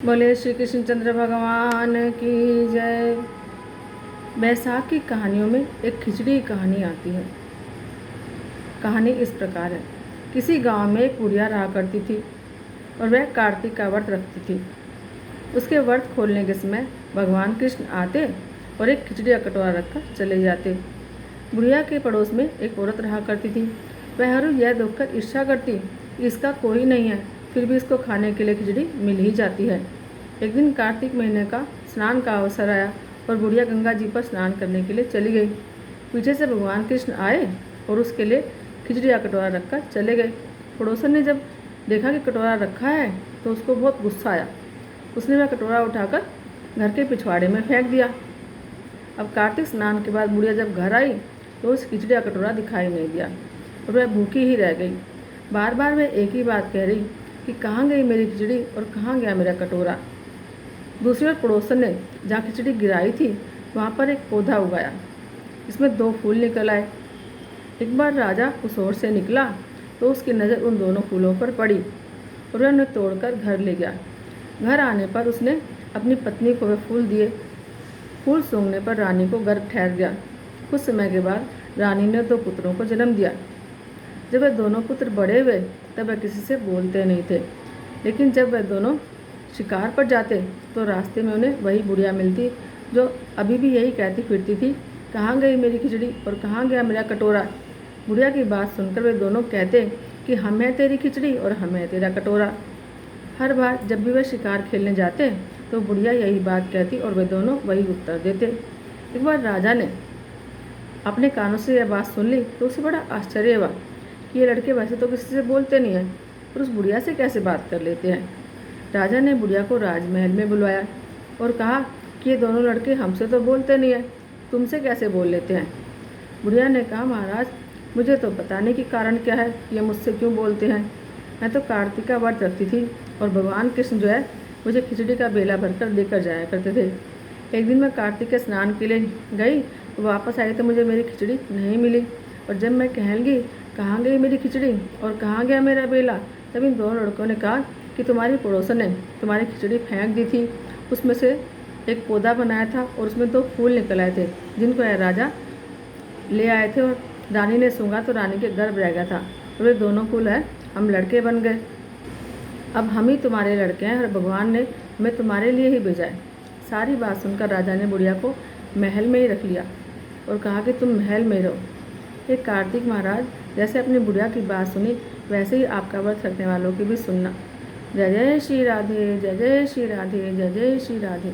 बोले श्री कृष्णचंद्र भगवान की जय। बैसाख की कहानियों में एक खिचड़ी कहानी आती है। कहानी इस प्रकार है। किसी गांव में एक बुढ़िया रहा करती थी और वह कार्तिक का व्रत रखती थी। उसके व्रत खोलने के समय भगवान कृष्ण आते और एक खिचड़ी का कटोरा रखकर चले जाते। बुढ़िया के पड़ोस में एक औरत रहा करती थी। वह हर रोज यह देखकर ईर्ष्या करती कि इसका कोई नहीं है, फिर भी इसको खाने के लिए खिचड़ी मिल ही जाती है। एक दिन कार्तिक महीने का स्नान का अवसर आया और बुढ़िया गंगा जी पर स्नान करने के लिए चली गई। पीछे से भगवान कृष्ण आए और उसके लिए खिचड़ी का कटोरा रखकर चले गए। पड़ोसन ने जब देखा कि कटोरा रखा है तो उसको बहुत गुस्सा आया। उसने वह कटोरा उठाकर घर के पिछवाड़े में फेंक दिया। अब कार्तिक स्नान के बाद बुढ़िया जब घर आई तो उस खिचड़ी का कटोरा दिखाई नहीं दिया और वह भूखी ही रह गई। बार बार वह एक ही बात कह रही कि कहाँ गई मेरी खिचड़ी और कहाँ गया मेरा कटोरा। दूसरी ओर पड़ोसन ने जहाँ खिचड़ी गिराई थी वहाँ पर एक पौधा उगाया, इसमें 2 फूल निकल आए। एक बार राजा उस ओर से निकला तो उसकी नज़र उन दोनों फूलों पर पड़ी और वह उन्हें तोड़कर घर ले गया। घर आने पर उसने अपनी पत्नी को वे फूल दिए। फूल सूंघने पर रानी को गर्भ ठहर गया। कुछ समय के बाद रानी ने 2 पुत्रों को जन्म दिया। जब वह दोनों पुत्र बड़े हुए तब वह किसी से बोलते नहीं थे, लेकिन जब वह दोनों शिकार पर जाते तो रास्ते में उन्हें वही बुढ़िया मिलती जो अभी भी यही कहती फिरती थी, कहाँ गई मेरी खिचड़ी और कहाँ गया मेरा कटोरा। बुढ़िया की बात सुनकर वे दोनों कहते कि हम है तेरी खिचड़ी और हम है तेरा कटोरा। हर बार जब भी वे शिकार खेलने जाते तो बुढ़िया यही बात कहती और वे दोनों वही उत्तर देते। एक बार राजा ने अपने कानों से यह बात सुन ली तो उसे बड़ा आश्चर्य हुआ कि ये लड़के वैसे तो किसी से बोलते नहीं हैं, पर उस बुढ़िया से कैसे बात कर लेते हैं। राजा ने बुढ़िया को राजमहल में बुलवाया और कहा कि ये दोनों लड़के हमसे तो बोलते नहीं हैं, तुमसे कैसे बोल लेते हैं। बुढ़िया ने कहा, महाराज मुझे तो पता नहीं कि कारण क्या है, ये मुझसे क्यों बोलते हैं। मैं तो कार्तिक का व्रत रखती थी और भगवान कृष्ण जो है मुझे खिचड़ी का बेला भरकर लेकर जाया करते थे। एक दिन मैं कार्तिक के स्नान के लिए गई, वापस आई तो मुझे मेरी खिचड़ी नहीं मिली और जब मैं कहने लगी कहाँ गई मेरी खिचड़ी और कहाँ गया मेरा बेला, तब इन दोनों लड़कों ने कहा कि तुम्हारी पड़ोसन ने तुम्हारी खिचड़ी फेंक दी थी। उसमें से एक पौधा बनाया था और उसमें 2 फूल निकल आए थे जिनको यह राजा ले आए थे और रानी ने सूंघा तो रानी के गर्भ रह गया था और वे दोनों फूल है हम लड़के बन गए। अब हम ही तुम्हारे लड़के हैं और भगवान ने हमें तुम्हारे लिए ही भेजा है। सारी बात सुनकर राजा ने बुढ़िया को महल में ही रख लिया और कहा कि तुम महल में रहो। एक कार्तिक महाराज जैसे अपनी बुढ़िया की बात सुनी वैसे ही आपका व्रत रखने वालों की भी सुनना। जय जय श्री राधे, जय जय श्री राधे, जय जय श्री राधे।